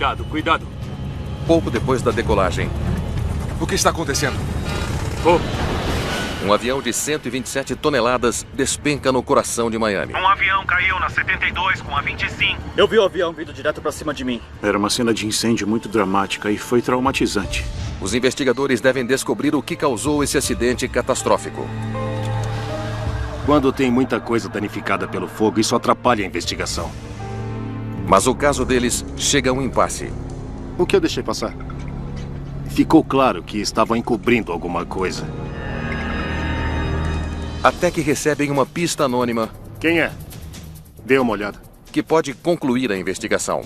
Cuidado, cuidado. Pouco depois da decolagem, O que está acontecendo? um avião de 127 toneladas despenca no coração de Miami. Um avião caiu na 72 com a 25. Eu vi o avião vindo direto pra cima de mim. Era uma cena de incêndio muito dramática e foi traumatizante. Os investigadores devem descobrir o que causou esse acidente catastrófico. Quando tem muita coisa danificada pelo fogo, isso atrapalha a investigação. Mas o caso deles chega a um impasse. O que eu deixei passar? Ficou claro que estavam encobrindo alguma coisa. Até que recebem uma pista anônima Quem é? Dê uma olhada. que pode concluir a investigação.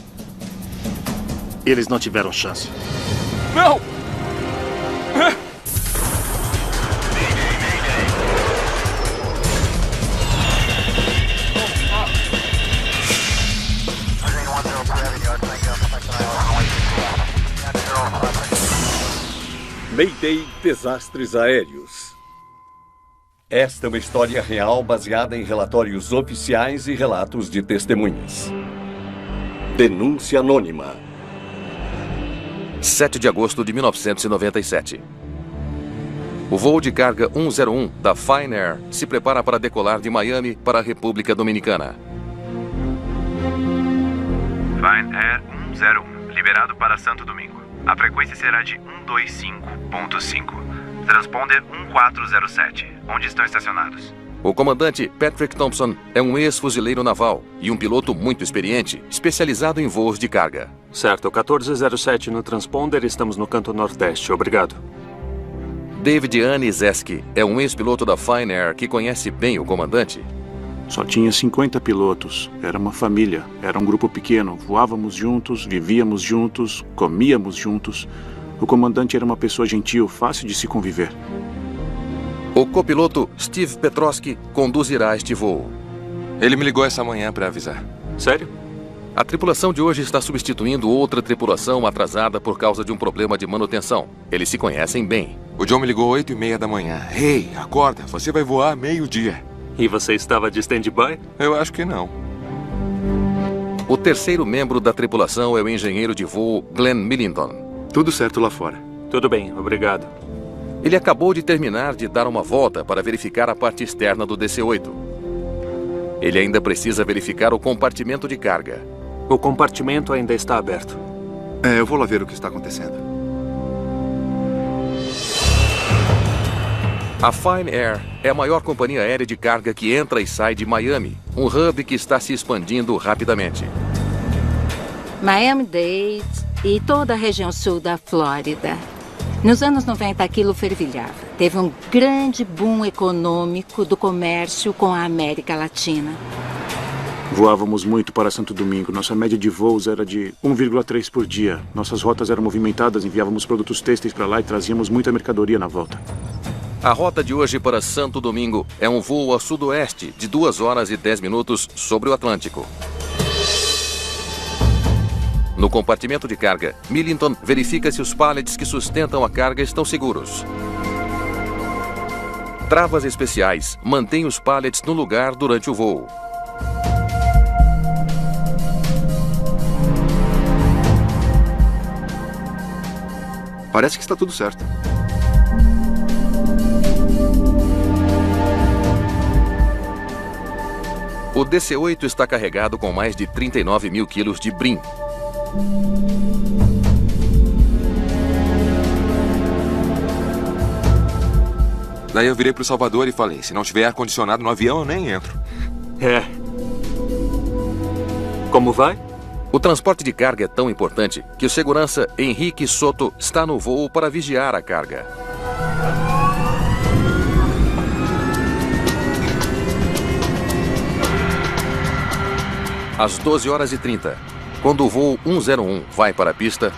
Eles não tiveram chance. Não! Mayday Desastres Aéreos. Esta é uma história real baseada em relatórios oficiais e relatos de testemunhas. Denúncia anônima. 7 de agosto de 1997. O voo de carga 101 da Fine Air se prepara para decolar de Miami para a República Dominicana. Fine Air 101, liberado para Santo Domingo. A frequência será de 125.5. Transponder 1407. Onde estão estacionados? O comandante Patrick Thompson é um ex-fuzileiro naval e um piloto muito experiente, especializado em voos de carga. Certo, 1407 no transponder, estamos no canto nordeste. Obrigado. David Anizeski é um ex-piloto da Fine Air que conhece bem o comandante. Só tinha 50 pilotos. Era uma família. Era um grupo pequeno. Voávamos juntos, vivíamos juntos, comíamos juntos. O comandante era uma pessoa gentil, fácil de se conviver. O copiloto Steve Petrosky conduzirá este voo. Ele me ligou essa manhã para avisar. Sério? A tripulação de hoje está substituindo outra tripulação atrasada por causa de um problema de manutenção. Eles se conhecem bem. O John me ligou 8h30 da manhã. Ei, acorda, você vai voar meio-dia. E você estava de stand-by? Eu acho que não. O terceiro membro da tripulação é o engenheiro de voo Glenn Millington. Tudo certo lá fora. Tudo bem, obrigado. Ele acabou de terminar de dar uma volta para verificar a parte externa do DC-8. Ele ainda precisa verificar o compartimento de carga. O compartimento ainda está aberto. Eu vou lá ver o que está acontecendo. A Fine Air é a maior companhia aérea de carga que entra e sai de Miami, um hub que está se expandindo rapidamente. Miami-Dade e toda a região sul da Flórida. Nos anos 90, aquilo fervilhava. Teve um grande boom econômico do comércio com a América Latina. Voávamos muito para Santo Domingo. Nossa média de voos era de 1,3 por dia. Nossas rotas eram movimentadas, enviávamos produtos têxteis para lá e trazíamos muita mercadoria na volta. A rota de hoje para Santo Domingo é um voo a sudoeste de 2 horas e 10 minutos sobre o Atlântico. No compartimento de carga, Millington verifica se os pallets que sustentam a carga estão seguros. Travas especiais mantêm os pallets no lugar durante o voo. Parece que está tudo certo. O DC-8 está carregado com mais de 39 mil quilos de brim. Daí eu virei pro Salvador e falei, se não tiver ar-condicionado no avião, eu nem entro. É. Como vai? O transporte de carga é tão importante que o segurança Henrique Soto está no voo para vigiar a carga. Às 12 horas e 30, quando o voo 101 vai para a pista,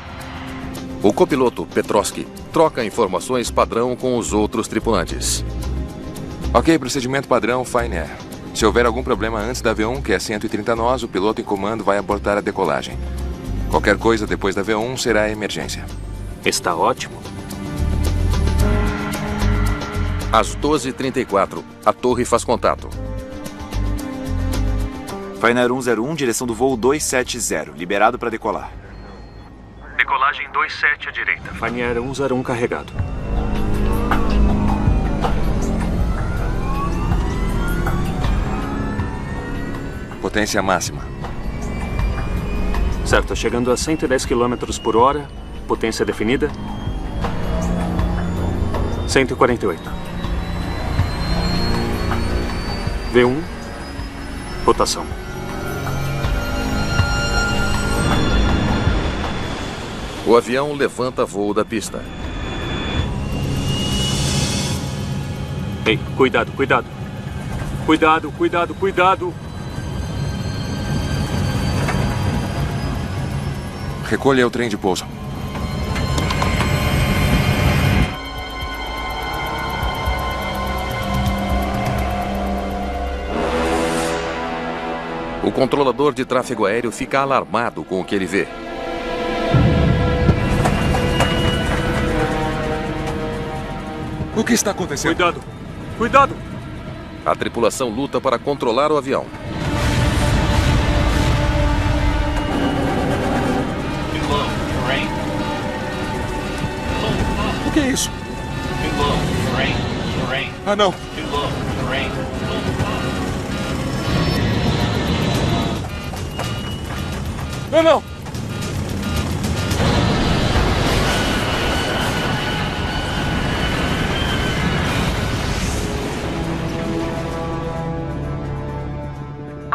o copiloto Petrosky troca informações padrão com os outros tripulantes. Ok, procedimento padrão Fine Air. Se houver algum problema antes da V1, que é 130 nós, o piloto em comando vai abortar a decolagem. Qualquer coisa depois da V1 será emergência. Está ótimo. Às 12h34, a torre faz contato. Fine Air 101, direção do voo 270, liberado para decolar. Decolagem 27 à direita. Fine Air 101 carregado. Potência máxima. Certo, chegando a 110 km por hora. Potência definida. 148. V1. Rotação. O avião levanta voo da pista. Ei, cuidado, cuidado. Cuidado, cuidado, cuidado. Recolha o trem de pouso. O controlador de tráfego aéreo fica alarmado com o que ele vê. O que está acontecendo? Cuidado, cuidado. A tripulação luta para controlar o avião. O que é isso? Ah, não. Ah, não.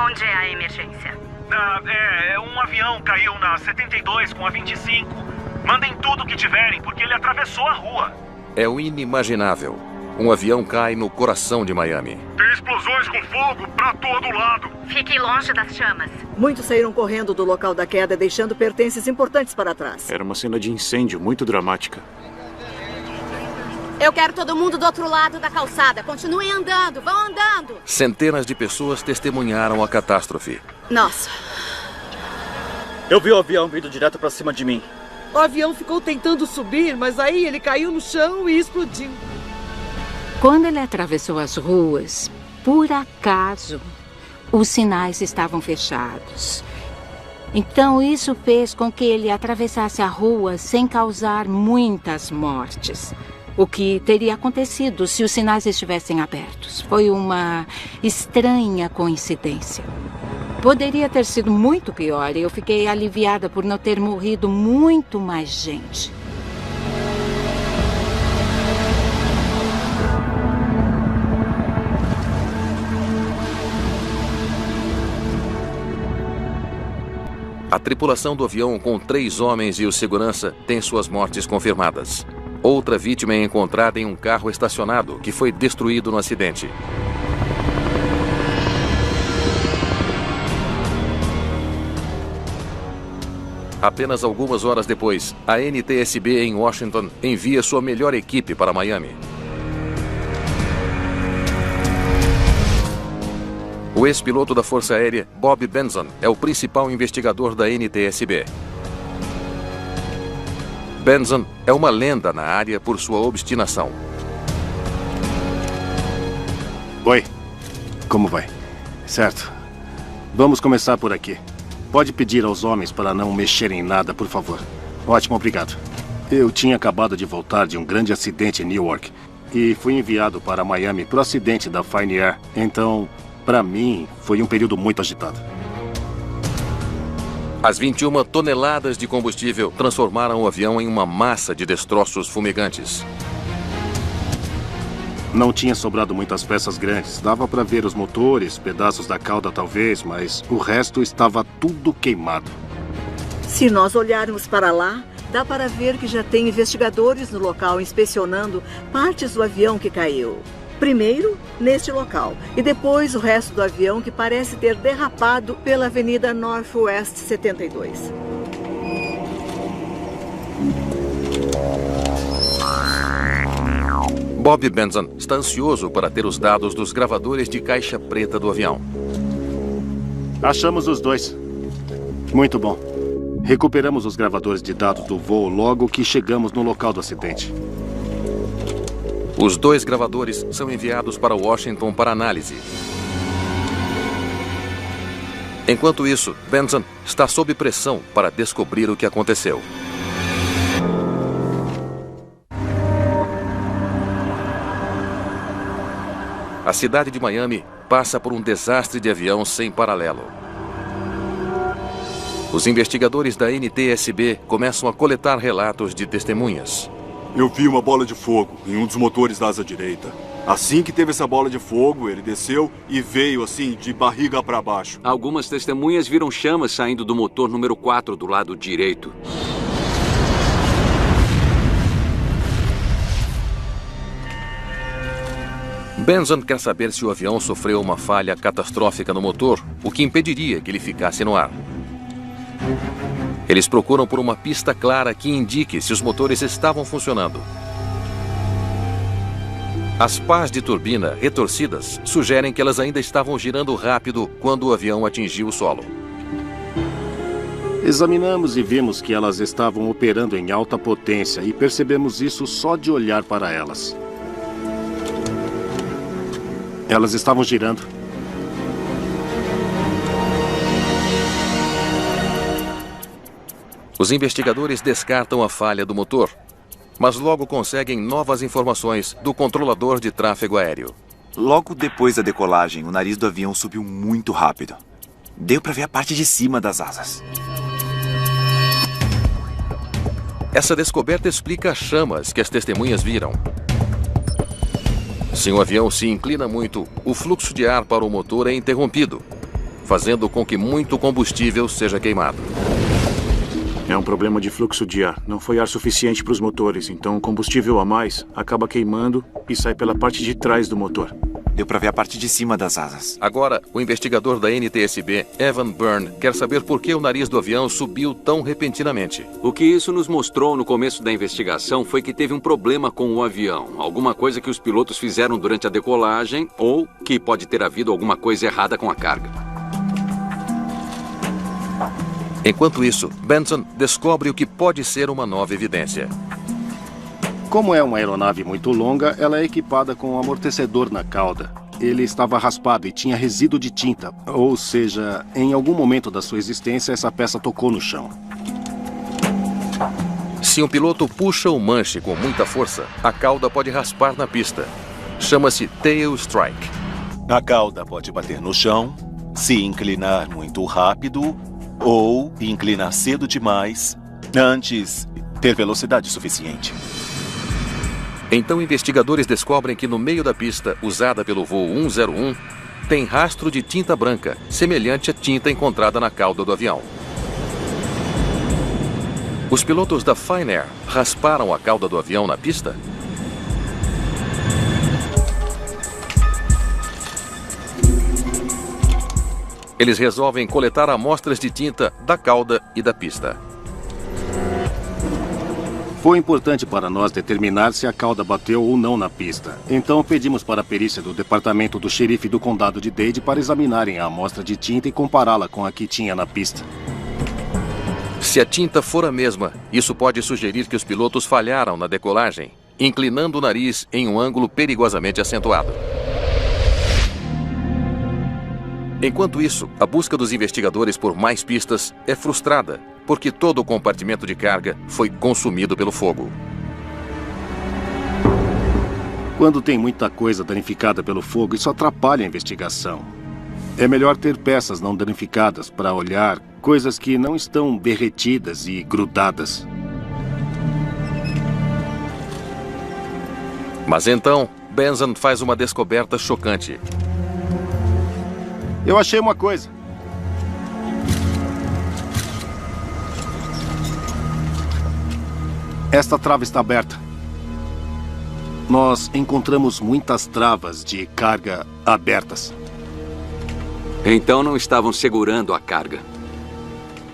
Onde é a emergência? Um avião caiu na 72 com a 25. Mandem tudo que tiverem, porque ele atravessou a rua. É o inimaginável. Um avião cai no coração de Miami. Tem explosões com fogo pra todo lado. Fique longe das chamas. Muitos saíram correndo do local da queda, deixando pertences importantes para trás. Era uma cena de incêndio muito dramática. Eu quero todo mundo do outro lado da calçada. Continuem andando, vão andando. Centenas de pessoas testemunharam a catástrofe. Nossa. Eu vi o avião vindo direto pra cima de mim. O avião ficou tentando subir, mas aí ele caiu no chão e explodiu. Quando ele atravessou as ruas, por acaso, os sinais estavam fechados. Então isso fez com que ele atravessasse a rua sem causar muitas mortes. O que teria acontecido se os sinais estivessem abertos. Foi uma estranha coincidência. Poderia ter sido muito pior e eu fiquei aliviada por não ter morrido muito mais gente. A tripulação do avião, com 3 homens e o segurança, tem suas mortes confirmadas. Outra vítima é encontrada em um carro estacionado, que foi destruído no acidente. Apenas algumas horas depois, a NTSB em Washington envia sua melhor equipe para Miami. O ex-piloto da Força Aérea, Bob Benson, é o principal investigador da NTSB. Benson é uma lenda na área por sua obstinação. Oi, como vai? Certo. Vamos começar por aqui. Pode pedir aos homens para não mexerem em nada, por favor. Ótimo, obrigado. Eu tinha acabado de voltar de um grande acidente em Newark e fui enviado para Miami para o acidente da Fine Air. Então, para mim, foi um período muito agitado. As 21 toneladas de combustível transformaram o avião em uma massa de destroços fumegantes. Não tinha sobrado muitas peças grandes. Dava para ver os motores, pedaços da cauda talvez, mas o resto estava tudo queimado. Se nós olharmos para lá, dá para ver que já tem investigadores no local inspecionando partes do avião que caiu. Primeiro, neste local, e depois o resto do avião que parece ter derrapado pela Avenida Northwest 72. Bob Benson está ansioso para ter os dados dos gravadores de caixa preta do avião. Achamos os 2. Muito bom. Recuperamos os gravadores de dados do voo logo que chegamos no local do acidente. Os 2 gravadores são enviados para Washington para análise. Enquanto isso, Benson está sob pressão para descobrir o que aconteceu. a cidade de Miami passa por um desastre de avião sem paralelo. Os investigadores da NTSB começam a coletar relatos de testemunhas. Eu vi uma bola de fogo em um dos motores da asa direita. Assim que teve essa bola de fogo, ele desceu e veio assim, de barriga para baixo. Algumas testemunhas viram chamas saindo do motor número 4 do lado direito. Benson quer saber se o avião sofreu uma falha catastrófica no motor, o que impediria que ele ficasse no ar. Eles procuram por uma pista clara que indique se os motores estavam funcionando. As pás de turbina retorcidas sugerem que elas ainda estavam girando rápido quando o avião atingiu o solo. Examinamos e vimos que elas estavam operando em alta potência e percebemos isso só de olhar para elas. Elas estavam girando. Os investigadores descartam a falha do motor, mas logo conseguem novas informações do controlador de tráfego aéreo. Logo depois da decolagem, o nariz do avião subiu muito rápido. Deu para ver a parte de cima das asas. Essa descoberta explica as chamas que as testemunhas viram. Se um avião se inclina muito, o fluxo de ar para o motor é interrompido, fazendo com que muito combustível seja queimado. É um problema de fluxo de ar. Não foi ar suficiente para os motores, então o combustível a mais acaba queimando e sai pela parte de trás do motor. Deu para ver a parte de cima das asas. Agora, o investigador da NTSB, Evan Byrne, quer saber por que o nariz do avião subiu tão repentinamente. O que isso nos mostrou no começo da investigação foi que teve um problema com o avião. Alguma coisa que os pilotos fizeram durante a decolagem ou que pode ter havido alguma coisa errada com a carga. Enquanto isso, Benson descobre o que pode ser uma nova evidência. Como é uma aeronave muito longa, ela é equipada com um amortecedor na cauda. Ele estava raspado e tinha resíduo de tinta, ou seja, em algum momento da sua existência, essa peça tocou no chão. Se um piloto puxa o manche com muita força, a cauda pode raspar na pista. Chama-se tail strike. A cauda pode bater no chão, se inclinar muito rápido ou inclinar cedo demais antes ter velocidade suficiente. Então, investigadores descobrem que no meio da pista, usada pelo voo 101, tem rastro de tinta branca, semelhante à tinta encontrada na cauda do avião. Os pilotos da Fine Air rasparam a cauda do avião na pista? Eles resolvem coletar amostras de tinta da cauda e da pista. Foi importante para nós determinar se a cauda bateu ou não na pista. Então pedimos para a perícia do departamento do xerife do condado de Dade para examinarem a amostra de tinta e compará-la com a que tinha na pista. Se a tinta for a mesma, isso pode sugerir que os pilotos falharam na decolagem, inclinando o nariz em um ângulo perigosamente acentuado. Enquanto isso, a busca dos investigadores por mais pistas é frustrada, porque todo o compartimento de carga foi consumido pelo fogo. Quando tem muita coisa danificada pelo fogo, isso atrapalha a investigação. É melhor ter peças não danificadas para olhar coisas que não estão derretidas e grudadas. Mas então, Benson faz uma descoberta chocante. Eu achei uma coisa. Esta trava está aberta. Nós encontramos muitas travas de carga abertas. Então não estavam segurando a carga.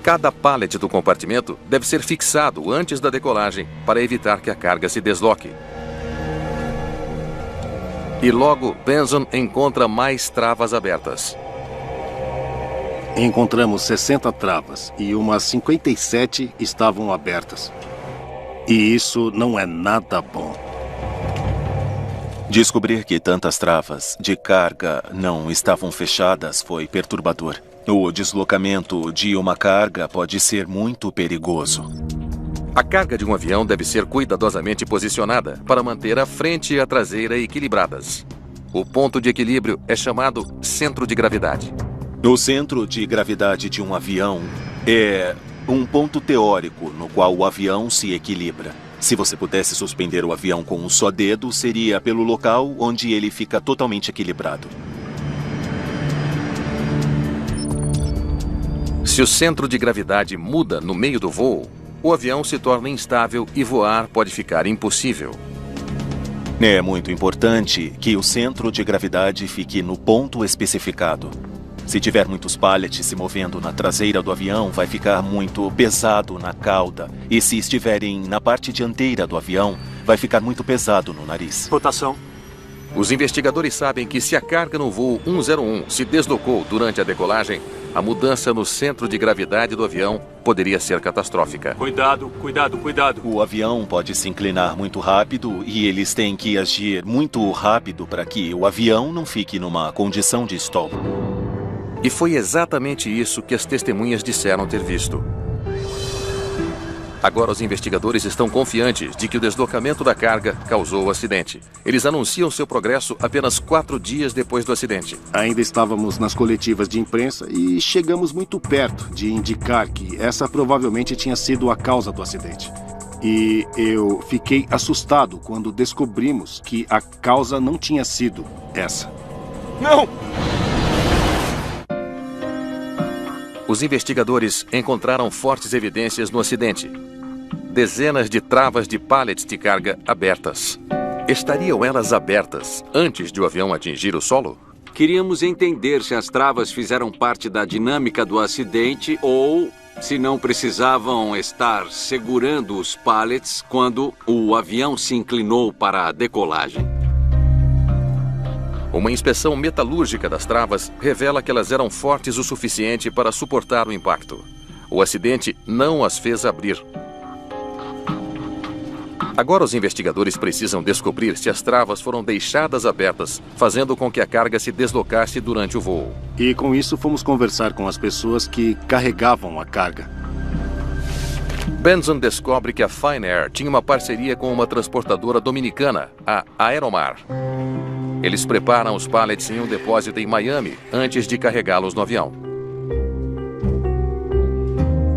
Cada pallet do compartimento deve ser fixado antes da decolagem para evitar que a carga se desloque. E logo, Benson encontra mais travas abertas. Encontramos 60 travas e umas 57 estavam abertas. E isso não é nada bom. Descobrir que tantas travas de carga não estavam fechadas foi perturbador. O deslocamento de uma carga pode ser muito perigoso. A carga de um avião deve ser cuidadosamente posicionada para manter a frente e a traseira equilibradas. O ponto de equilíbrio é chamado centro de gravidade. O centro de gravidade de um avião é um ponto teórico no qual o avião se equilibra. Se você pudesse suspender o avião com um só dedo, seria pelo local onde ele fica totalmente equilibrado. Se o centro de gravidade muda no meio do voo, o avião se torna instável e voar pode ficar impossível. É muito importante que o centro de gravidade fique no ponto especificado. Se tiver muitos pallets se movendo na traseira do avião, vai ficar muito pesado na cauda. E se estiverem na parte dianteira do avião, vai ficar muito pesado no nariz. Rotação. Os investigadores sabem que se a carga no voo 101 se deslocou durante a decolagem, a mudança no centro de gravidade do avião poderia ser catastrófica. Cuidado, cuidado, cuidado. O avião pode se inclinar muito rápido e eles têm que agir muito rápido para que o avião não fique numa condição de stall. E foi exatamente isso que as testemunhas disseram ter visto. Agora os investigadores estão confiantes de que o deslocamento da carga causou o acidente. Eles anunciam seu progresso apenas 4 dias depois do acidente. Ainda estávamos nas coletivas de imprensa e chegamos muito perto de indicar que essa provavelmente tinha sido a causa do acidente. E eu fiquei assustado quando descobrimos que a causa não tinha sido essa. Não! Os investigadores encontraram fortes evidências no acidente. Dezenas de travas de pallets de carga abertas. Estariam elas abertas antes de o avião atingir o solo? Queríamos entender se as travas fizeram parte da dinâmica do acidente ou se não precisavam estar segurando os pallets quando o avião se inclinou para a decolagem. Uma inspeção metalúrgica das travas revela que elas eram fortes o suficiente para suportar o impacto. O acidente não as fez abrir. Agora os investigadores precisam descobrir se as travas foram deixadas abertas, fazendo com que a carga se deslocasse durante o voo. E com isso fomos conversar com as pessoas que carregavam a carga. Benson descobre que a Fine Air tinha uma parceria com uma transportadora dominicana, a Aeromar. Eles preparam os pallets em um depósito em Miami antes de carregá-los no avião.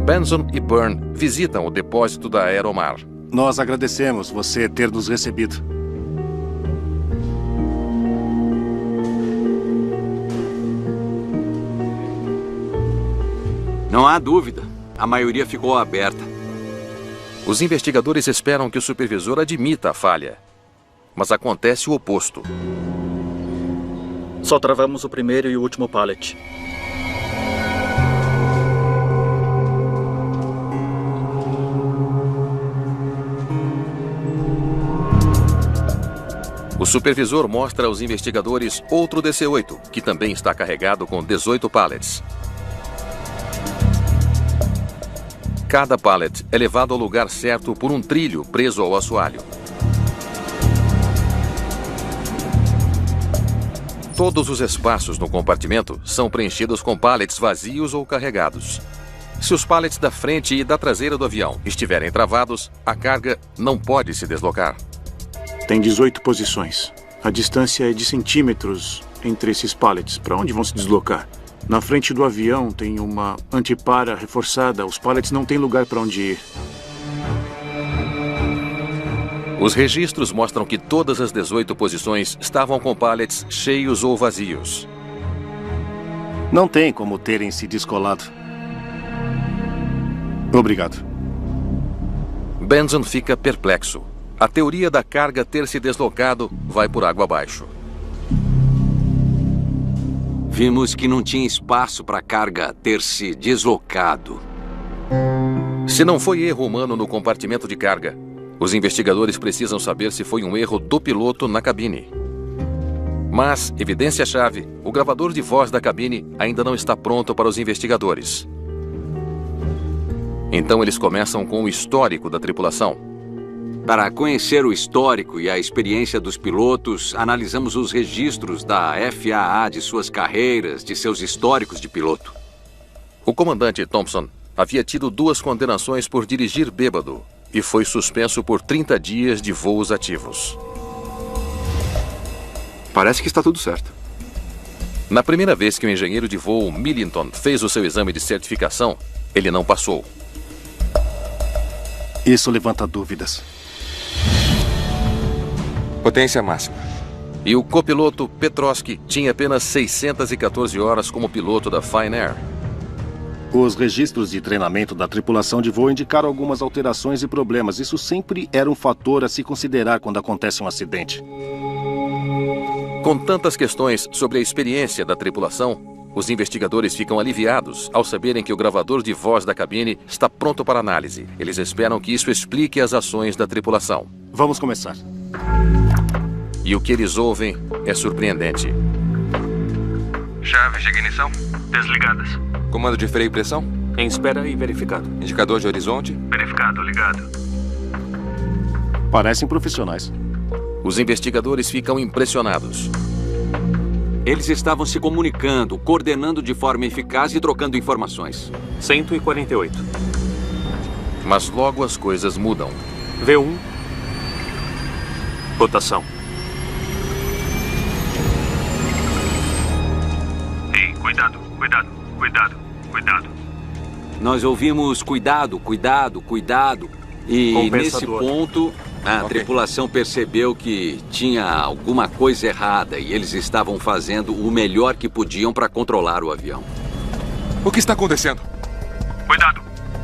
Benson e Byrne visitam o depósito da Aeromar. Nós agradecemos você ter nos recebido. Não há dúvida. A maioria ficou aberta. Os investigadores esperam que o supervisor admita a falha. Mas acontece o oposto. Só travamos o primeiro e o último pallet. O supervisor mostra aos investigadores outro DC-8, que também está carregado com 18 pallets. Cada pallet é levado ao lugar certo por um trilho preso ao assoalho. Todos os espaços no compartimento são preenchidos com pallets vazios ou carregados. Se os pallets da frente e da traseira do avião estiverem travados, a carga não pode se deslocar. Tem 18 posições. A distância é de centímetros entre esses pallets. Para onde vão se deslocar? Na frente do avião tem uma antipara reforçada. Os pallets não têm lugar para onde ir. Os registros mostram que todas as 18 posições estavam com pallets cheios ou vazios. Não tem como terem se descolado. Obrigado. Benson fica perplexo. A teoria da carga ter se deslocado vai por água abaixo. Vimos que não tinha espaço para a carga ter se deslocado. Se não foi erro humano no compartimento de carga, os investigadores precisam saber se foi um erro do piloto na cabine. Mas, evidência-chave, o gravador de voz da cabine ainda não está pronto para os investigadores. Então eles começam com o histórico da tripulação. Para conhecer o histórico e a experiência dos pilotos, analisamos os registros da FAA de suas carreiras, de seus históricos de piloto. O comandante Thompson havia tido 2 condenações por dirigir bêbado e foi suspenso por 30 dias de voos ativos. Parece que está tudo certo. Na primeira vez que o engenheiro de voo Millington fez o seu exame de certificação, ele não passou. Isso levanta dúvidas. Potência máxima. E o copiloto Petrosky tinha apenas 614 horas como piloto da Fine Air. Os registros de treinamento da tripulação de voo indicaram algumas alterações e problemas. Isso sempre era um fator a se considerar quando acontece um acidente. Com tantas questões sobre a experiência da tripulação, os investigadores ficam aliviados ao saberem que o gravador de voz da cabine está pronto para análise. Eles esperam que isso explique as ações da tripulação. Vamos começar. E o que eles ouvem é surpreendente. Chaves de ignição desligadas. Comando de freio e pressão? Em espera e verificado. Indicador de horizonte? Verificado, ligado. Parecem profissionais. Os investigadores ficam impressionados. Eles estavam se comunicando, coordenando de forma eficaz e trocando informações. 148. Mas logo as coisas mudam. V1. Rotação. Ei, cuidado, cuidado, cuidado, cuidado. Nós ouvimos cuidado, cuidado, cuidado. E nesse ponto, a tripulação percebeu que tinha alguma coisa errada e eles estavam fazendo o melhor que podiam para controlar o avião. O que está acontecendo? Cuidado,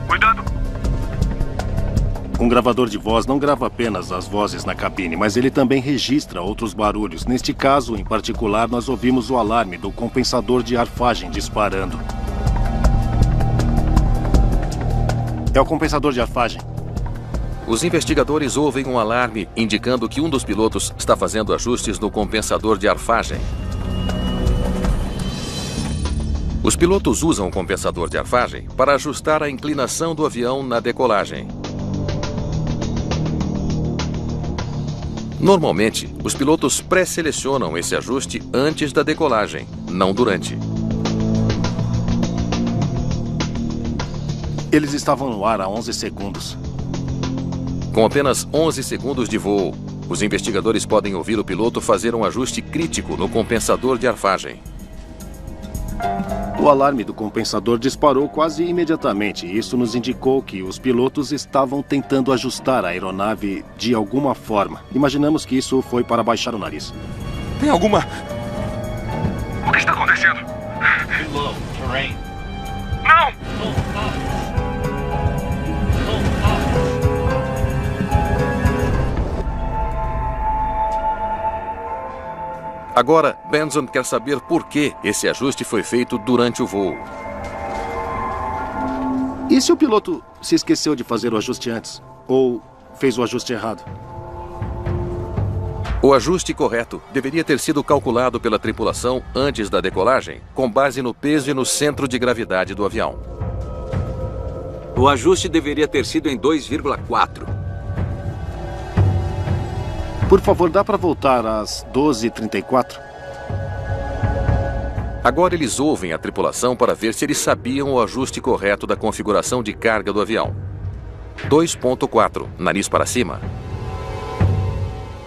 cuidado. Um gravador de voz não grava apenas as vozes na cabine, mas ele também registra outros barulhos. Neste caso, em particular, nós ouvimos o alarme do compensador de arfagem disparando. É o compensador de arfagem. Os investigadores ouvem um alarme indicando que um dos pilotos está fazendo ajustes no compensador de arfagem. Os pilotos usam o compensador de arfagem para ajustar a inclinação do avião na decolagem. Normalmente, os pilotos pré-selecionam esse ajuste antes da decolagem, não durante. Eles estavam no ar há 11 segundos. Com apenas 11 segundos de voo, os investigadores podem ouvir o piloto fazer um ajuste crítico no compensador de arfagem. O alarme do compensador disparou quase imediatamente. Isso nos indicou que os pilotos estavam tentando ajustar a aeronave de alguma forma. Imaginamos que isso foi para baixar o nariz. Tem alguma... O que está acontecendo? Não! Agora, Benson quer saber por que esse ajuste foi feito durante o voo. E se o piloto se esqueceu de fazer o ajuste antes? Ou fez o ajuste errado? O ajuste correto deveria ter sido calculado pela tripulação antes da decolagem, com base no peso e no centro de gravidade do avião. O ajuste deveria ter sido em 2,4. Por favor, dá para voltar às 12h34? Agora eles ouvem a tripulação para ver se eles sabiam o ajuste correto da configuração de carga do avião. 2.4, nariz para cima.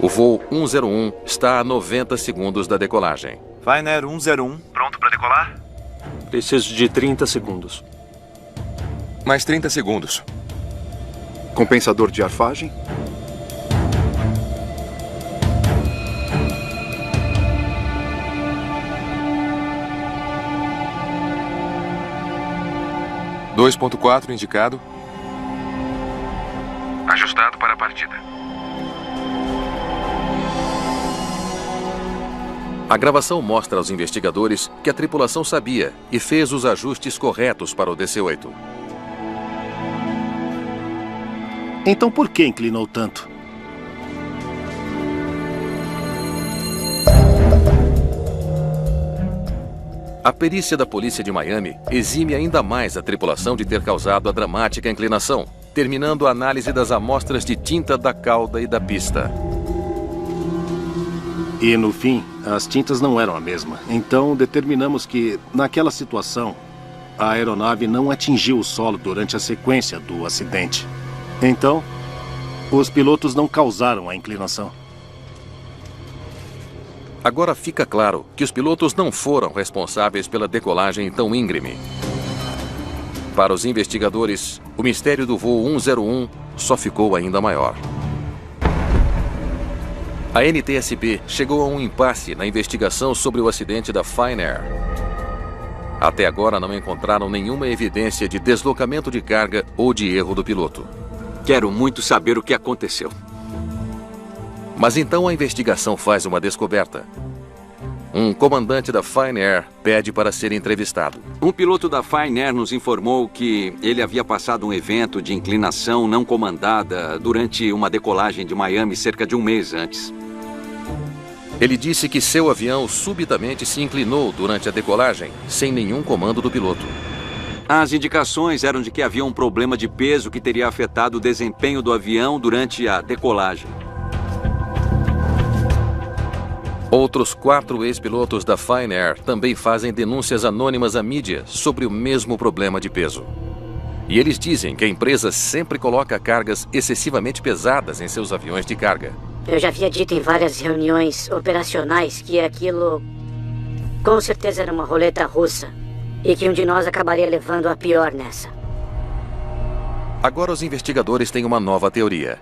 O voo 101 está a 90 segundos da decolagem. Fine Air 101. Pronto para decolar? Preciso de 30 segundos. Mais 30 segundos. Compensador de arfagem? (2.4) indicado. Ajustado para a partida. A gravação mostra aos investigadores que a tripulação sabia e fez os ajustes corretos para o DC-8. Então por que inclinou tanto? A perícia da polícia de Miami exime ainda mais a tripulação de ter causado a dramática inclinação, terminando a análise das amostras de tinta da cauda e da pista. E no fim, as tintas não eram a mesma. Então determinamos que, naquela situação, a aeronave não atingiu o solo durante a sequência do acidente. Então, os pilotos não causaram a inclinação. Agora fica claro que os pilotos não foram responsáveis pela decolagem tão íngreme. Para os investigadores, o mistério do voo 101 só ficou ainda maior. A NTSB chegou a um impasse na investigação sobre o acidente da Fine Air. Até agora não encontraram nenhuma evidência de deslocamento de carga ou de erro do piloto. Quero muito saber o que aconteceu. Mas então a investigação faz uma descoberta. Um comandante da Fine Air pede para ser entrevistado. Um piloto da Fine Air nos informou que ele havia passado um evento de inclinação não comandada durante uma decolagem de Miami cerca de um mês antes. Ele disse que seu avião subitamente se inclinou durante a decolagem, sem nenhum comando do piloto. As indicações eram de que havia um problema de peso que teria afetado o desempenho do avião durante a decolagem. Outros 4 ex-pilotos da Fine Air também fazem denúncias anônimas à mídia sobre o mesmo problema de peso. E eles dizem que a empresa sempre coloca cargas excessivamente pesadas em seus aviões de carga. Eu já havia dito em várias reuniões operacionais que aquilo com certeza era uma roleta russa e que um de nós acabaria levando a pior nessa. Agora os investigadores têm uma nova teoria.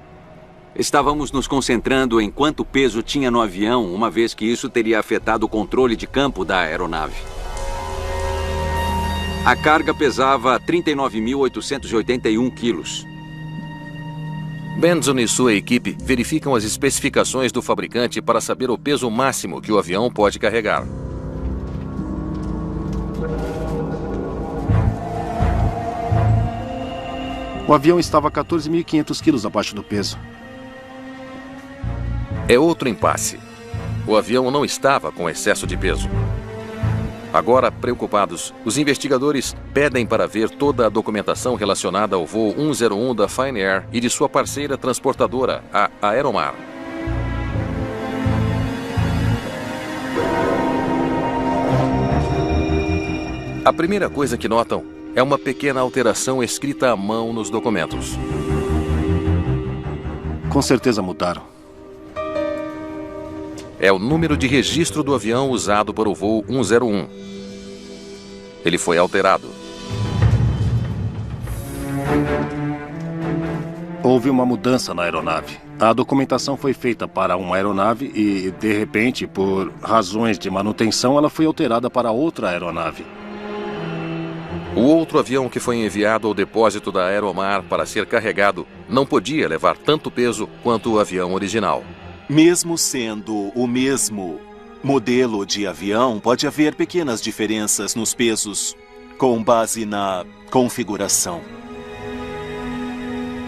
Estávamos nos concentrando em quanto peso tinha no avião, uma vez que isso teria afetado o controle de campo da aeronave. A carga pesava 39.881 quilos. Benson e sua equipe verificam as especificações do fabricante para saber o peso máximo que o avião pode carregar. O avião estava 14.500 quilos abaixo do peso. É outro impasse. O avião não estava com excesso de peso. Agora, preocupados, os investigadores pedem para ver toda a documentação relacionada ao voo 101 da Fine Air e de sua parceira transportadora, a Aeromar. A primeira coisa que notam é uma pequena alteração escrita à mão nos documentos. Com certeza mudaram. É o número de registro do avião usado para o voo 101. Ele foi alterado. Houve uma mudança na aeronave. A documentação foi feita para uma aeronave e, de repente, por razões de manutenção, ela foi alterada para outra aeronave. O outro avião que foi enviado ao depósito da Aeromar para ser carregado não podia levar tanto peso quanto o avião original. Mesmo sendo o mesmo modelo de avião, pode haver pequenas diferenças nos pesos, com base na configuração.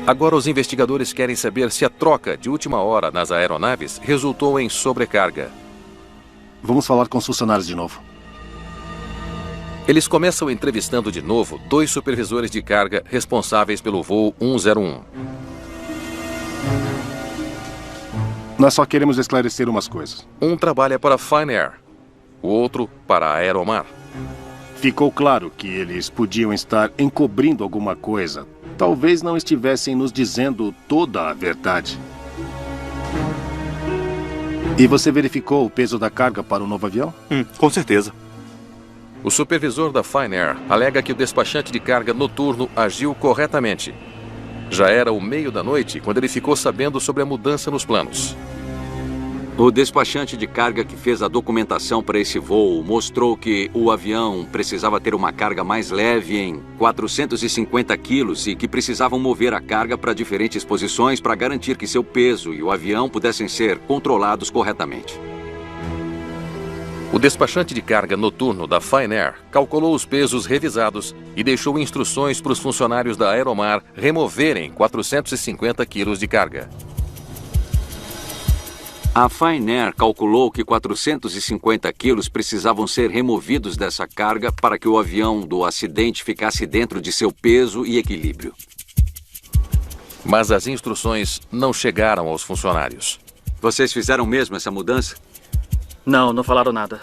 Agora os investigadores querem saber se a troca de última hora nas aeronaves resultou em sobrecarga. Vamos falar com os funcionários de novo. Eles começam entrevistando de novo 2 supervisores de carga responsáveis pelo voo 101. Nós só queremos esclarecer umas coisas. Um trabalha para a Fine Air, o outro para a Aeromar. Ficou claro que eles podiam estar encobrindo alguma coisa. Talvez não estivessem nos dizendo toda a verdade. E você verificou o peso da carga para o novo avião? Com certeza. O supervisor da Fine Air alega que o despachante de carga noturno agiu corretamente. Já era o meio da noite quando ele ficou sabendo sobre a mudança nos planos. O despachante de carga que fez a documentação para esse voo mostrou que o avião precisava ter uma carga mais leve em 450 quilos e que precisavam mover a carga para diferentes posições para garantir que seu peso e o avião pudessem ser controlados corretamente. O despachante de carga noturno da Fine Air calculou os pesos revisados e deixou instruções para os funcionários da Aeromar removerem 450 quilos de carga. A Fine Air calculou que 450 quilos precisavam ser removidos dessa carga para que o avião do acidente ficasse dentro de seu peso e equilíbrio. Mas as instruções não chegaram aos funcionários. Vocês fizeram mesmo essa mudança? Não falaram nada.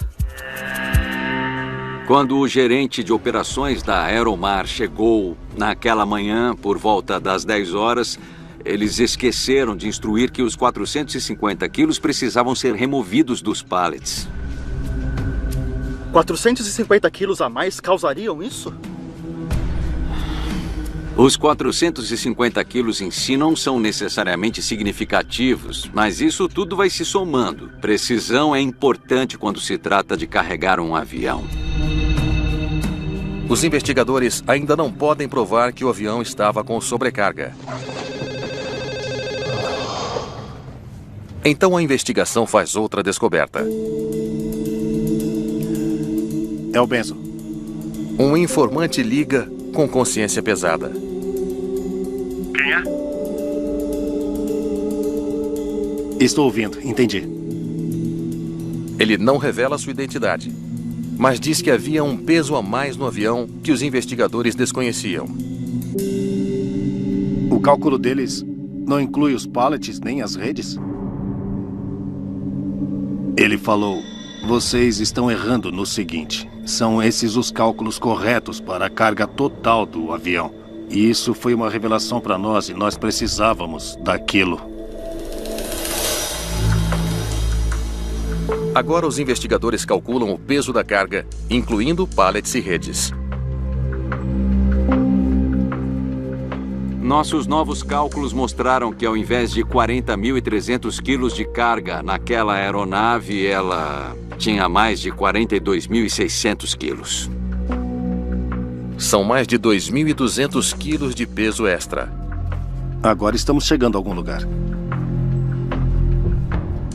Quando o gerente de operações da Aeromar chegou naquela manhã, por volta das 10 horas, Eles esqueceram de instruir que os 450 quilos precisavam ser removidos dos pallets. 450 quilos a mais causariam isso? Os 450 quilos em si não são necessariamente significativos, mas isso tudo vai se somando. Precisão é importante quando se trata de carregar um avião. Os investigadores ainda não podem provar que o avião estava com sobrecarga. Então a investigação faz outra descoberta. É o Benson. Um informante liga com consciência pesada. Quem é? Estou ouvindo, entendi. Ele não revela sua identidade, mas diz que havia um peso a mais no avião que os investigadores desconheciam. O cálculo deles não inclui os pallets nem as redes? Ele falou: vocês estão errando no seguinte. São esses os cálculos corretos para a carga total do avião. E isso foi uma revelação para nós e nós precisávamos daquilo. Agora os investigadores calculam o peso da carga, incluindo pallets e redes. Nossos novos cálculos mostraram que ao invés de 40.300 quilos de carga naquela aeronave, ela tinha mais de 42.600 quilos. São mais de 2.200 quilos de peso extra. Agora estamos chegando a algum lugar.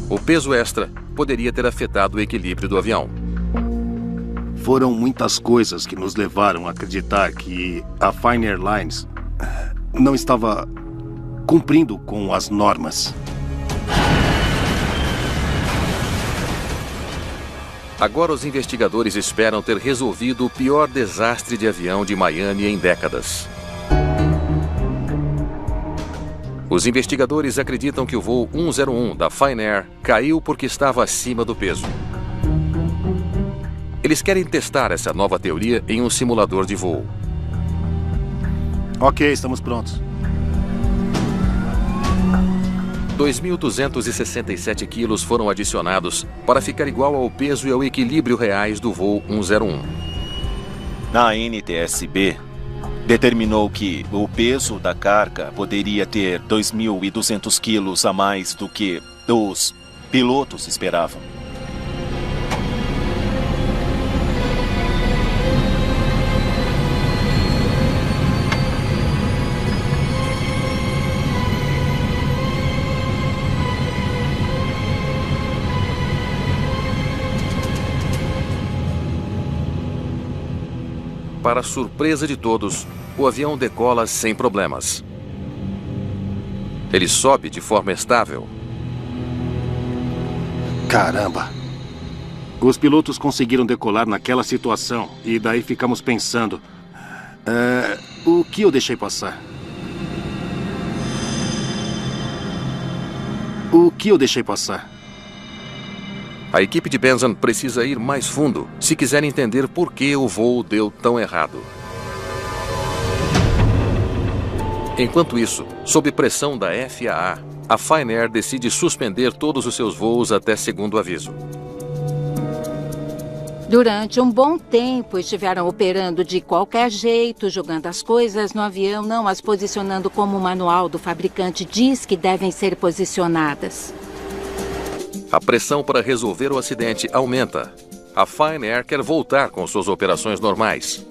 O peso extra poderia ter afetado o equilíbrio do avião. Foram muitas coisas que nos levaram a acreditar que a Fine Airlines não estava cumprindo com as normas. Agora os investigadores esperam ter resolvido o pior desastre de avião de Miami em décadas. Os investigadores acreditam que o voo 101 da Fine Air caiu porque estava acima do peso. Eles querem testar essa nova teoria em um simulador de voo. Ok, estamos prontos. 2.267 quilos foram adicionados para ficar igual ao peso e ao equilíbrio reais do voo 101. A NTSB determinou que o peso da carga poderia ter 2.200 quilos a mais do que os pilotos esperavam. Para surpresa de todos, o avião decola sem problemas. Ele sobe de forma estável. Caramba! Os pilotos conseguiram decolar naquela situação e daí ficamos pensando... o que eu deixei passar? O que eu deixei passar? A equipe de Benson precisa ir mais fundo se quiser entender por que o voo deu tão errado. Enquanto isso, sob pressão da FAA, a Fine Air decide suspender todos os seus voos até segundo aviso. Durante um bom tempo estiveram operando de qualquer jeito, jogando as coisas no avião, não as posicionando como o manual do fabricante diz que devem ser posicionadas. A pressão para resolver o acidente aumenta. A Fine Air quer voltar com suas operações normais.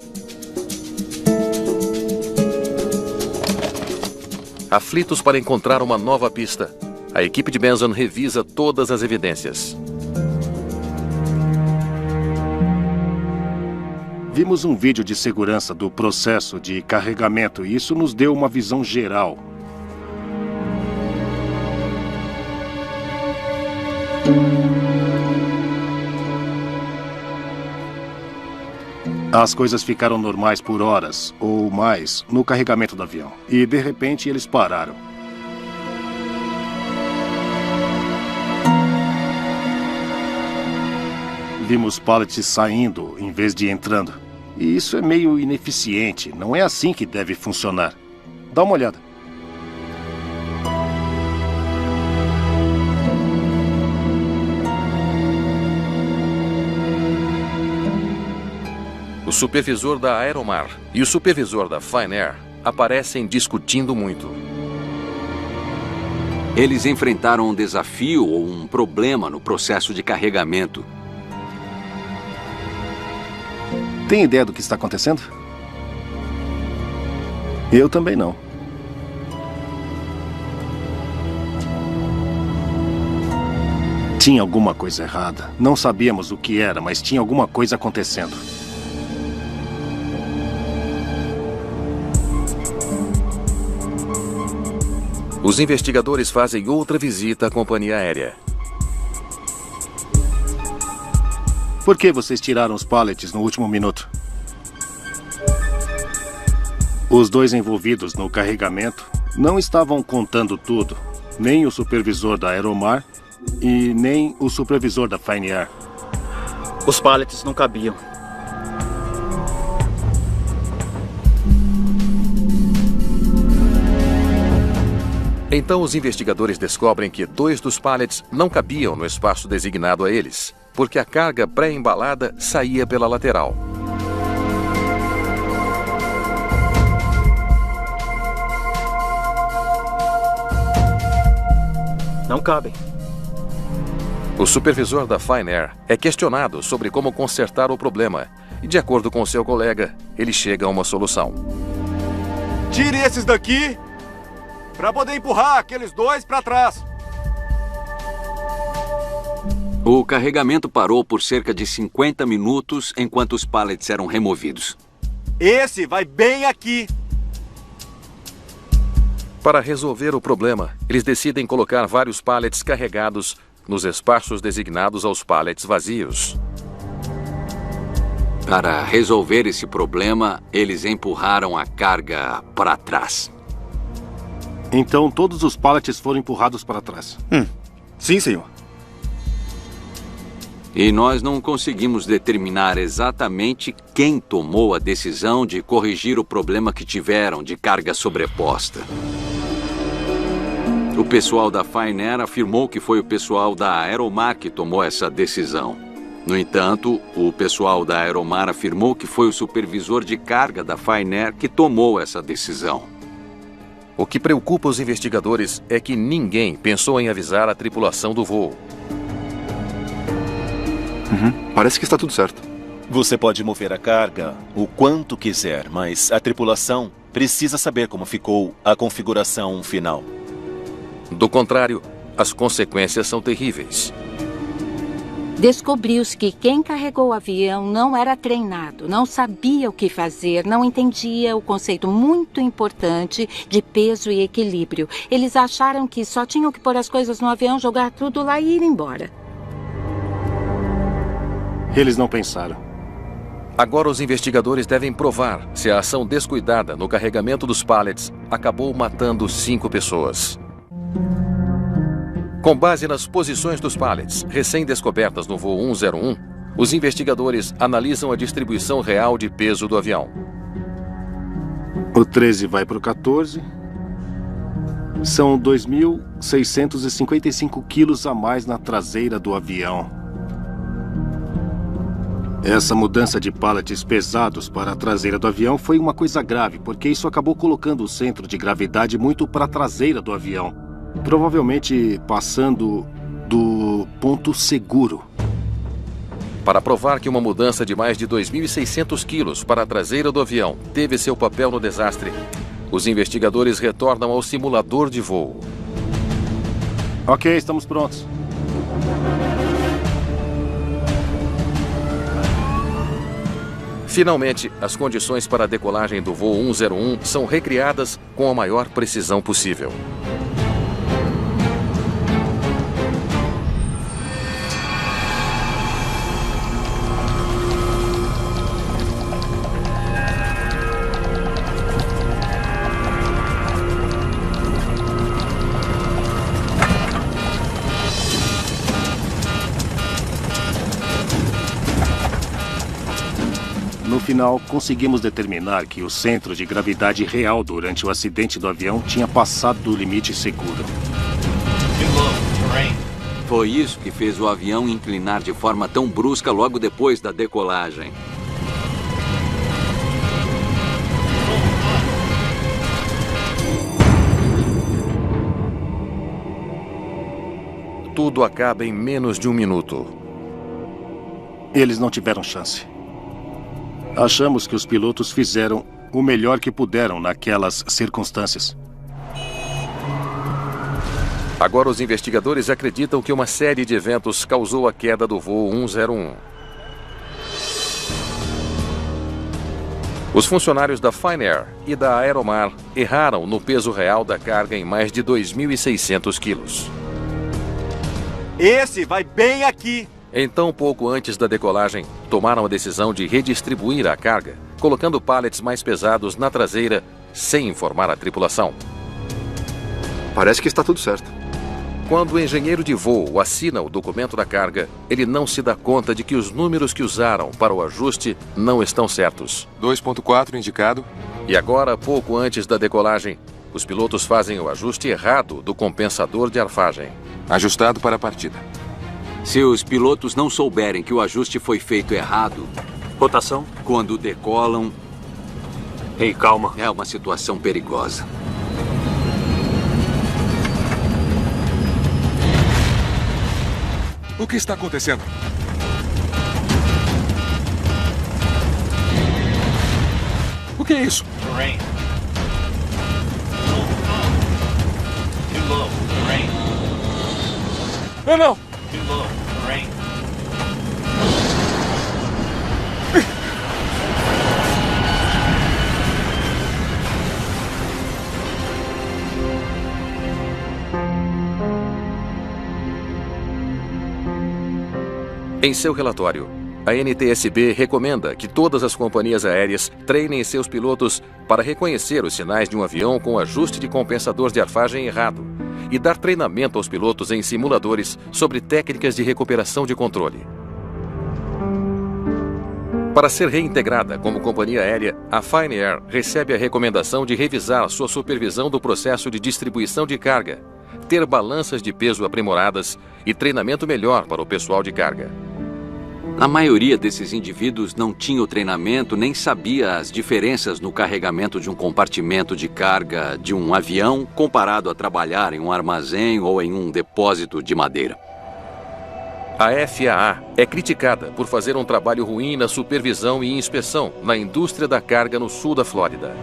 Aflitos para encontrar uma nova pista, a equipe de Benson revisa todas as evidências. Vimos um vídeo de segurança do processo de carregamento e isso nos deu uma visão geral. As coisas ficaram normais por horas ou mais no carregamento do avião. E, de repente, eles pararam. Vimos pallets saindo em vez de entrando. E isso é meio ineficiente. Não é assim que deve funcionar. Dá uma olhada. O supervisor da Aeromar e o supervisor da Fine Air aparecem discutindo muito. Eles enfrentaram um desafio ou um problema no processo de carregamento. Tem ideia do que está acontecendo? Eu também não. Tinha alguma coisa errada. Não sabíamos o que era, mas tinha alguma coisa acontecendo. Os investigadores fazem outra visita à companhia aérea. Por que vocês tiraram os pallets no último minuto? Os dois envolvidos no carregamento não estavam contando tudo. Nem o supervisor da Aeromar e nem o supervisor da Fine Air. Os pallets não cabiam. Então os investigadores descobrem que 2 dos pallets não cabiam no espaço designado a eles, porque a carga pré-embalada saía pela lateral. Não cabem. O supervisor da Fine Air é questionado sobre como consertar o problema e, de acordo com seu colega, ele chega a uma solução. Tire esses daqui para poder empurrar aqueles 2 para trás. O carregamento parou por cerca de 50 minutos enquanto os pallets eram removidos. Esse vai bem aqui. Para resolver o problema, eles decidem colocar vários pallets carregados nos espaços designados aos pallets vazios. Para resolver esse problema, eles empurraram a carga para trás. Então todos os pallets foram empurrados para trás? Sim, senhor. E nós não conseguimos determinar exatamente quem tomou a decisão de corrigir o problema que tiveram de carga sobreposta. O pessoal da Fine Air afirmou que foi o pessoal da Aeromar que tomou essa decisão. No entanto, o pessoal da Aeromar afirmou que foi o supervisor de carga da Fine Air que tomou essa decisão. O que preocupa os investigadores é que ninguém pensou em avisar a tripulação do voo. Parece que está tudo certo. Você pode mover a carga o quanto quiser, mas a tripulação precisa saber como ficou a configuração final. Do contrário, as consequências são terríveis. Descobriu-se que quem carregou o avião não era treinado, não sabia o que fazer, não entendia o conceito muito importante de peso e equilíbrio. Eles acharam que só tinham que pôr as coisas no avião, jogar tudo lá e ir embora. Eles não pensaram. Agora os investigadores devem provar se a ação descuidada no carregamento dos pallets acabou matando 5 pessoas. Com base nas posições dos pallets recém-descobertas no voo 101, os investigadores analisam a distribuição real de peso do avião. O 13 vai para o 14. São 2.655 quilos a mais na traseira do avião. Essa mudança de pallets pesados para a traseira do avião foi uma coisa grave, porque isso acabou colocando o centro de gravidade muito para a traseira do avião. Provavelmente passando do ponto seguro. Para provar que uma mudança de mais de 2.600 quilos para a traseira do avião teve seu papel no desastre, os investigadores retornam ao simulador de voo. Ok, estamos prontos. Finalmente, as condições para a decolagem do voo 101 são recriadas com a maior precisão possível. No final, conseguimos determinar que o centro de gravidade real durante o acidente do avião tinha passado do limite seguro. Foi isso que fez o avião inclinar de forma tão brusca logo depois da decolagem. tudo acaba em menos de um minuto. Eles não tiveram chance. Achamos que os pilotos fizeram o melhor que puderam naquelas circunstâncias. Agora os investigadores acreditam que uma série de eventos causou a queda do voo 101. Os funcionários da Finnair e da Aeromar erraram no peso real da carga em mais de 2.600 quilos. Esse vai bem aqui. Então, pouco antes da decolagem, tomaram a decisão de redistribuir a carga, colocando pallets mais pesados na traseira, sem informar a tripulação. Parece que está tudo certo. Quando o engenheiro de voo assina o documento da carga, ele não se dá conta de que os números que usaram para o ajuste não estão certos. 2.4 indicado. E agora, pouco antes da decolagem, os pilotos fazem o ajuste errado do compensador de arfagem. Ajustado para a partida. Se os pilotos não souberem que o ajuste foi feito errado... Rotação? Quando decolam... Ei, calma. É uma situação perigosa. O que está acontecendo? O que é isso? Rain. Too low. Rain. Não! Too low. Rain. Em seu relatório, a NTSB recomenda que todas as companhias aéreas treinem seus pilotos para reconhecer os sinais de um avião com ajuste de compensador de arfagem errado e dar treinamento aos pilotos em simuladores sobre técnicas de recuperação de controle. Para ser reintegrada como companhia aérea, a Finnair recebe a recomendação de revisar sua supervisão do processo de distribuição de carga, ter balanças de peso aprimoradas e treinamento melhor para o pessoal de carga. A maioria desses indivíduos não tinha o treinamento nem sabia as diferenças no carregamento de um compartimento de carga de um avião comparado a trabalhar em um armazém ou em um depósito de madeira. A FAA é criticada por fazer um trabalho ruim na supervisão e inspeção na indústria da carga no sul da Flórida.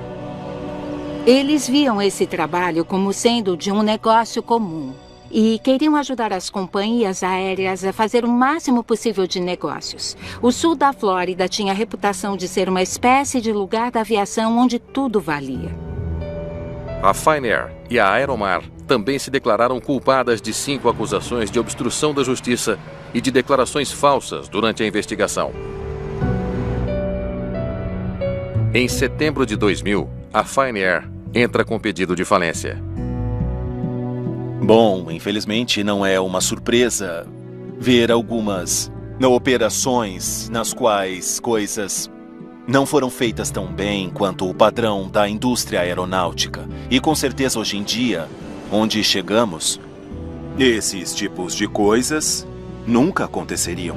Eles viam esse trabalho como sendo de um negócio comum e queriam ajudar as companhias aéreas a fazer o máximo possível de negócios. O sul da Flórida tinha a reputação de ser uma espécie de lugar da aviação onde tudo valia. A Finnair e a Aeromar também se declararam culpadas de 5 acusações de obstrução da justiça e de declarações falsas durante a investigação. Em setembro de 2000, a Finnair entra com pedido de falência. Bom, infelizmente não é uma surpresa ver algumas operações nas quais coisas não foram feitas tão bem quanto o padrão da indústria aeronáutica. E com certeza hoje em dia, onde chegamos, esses tipos de coisas nunca aconteceriam.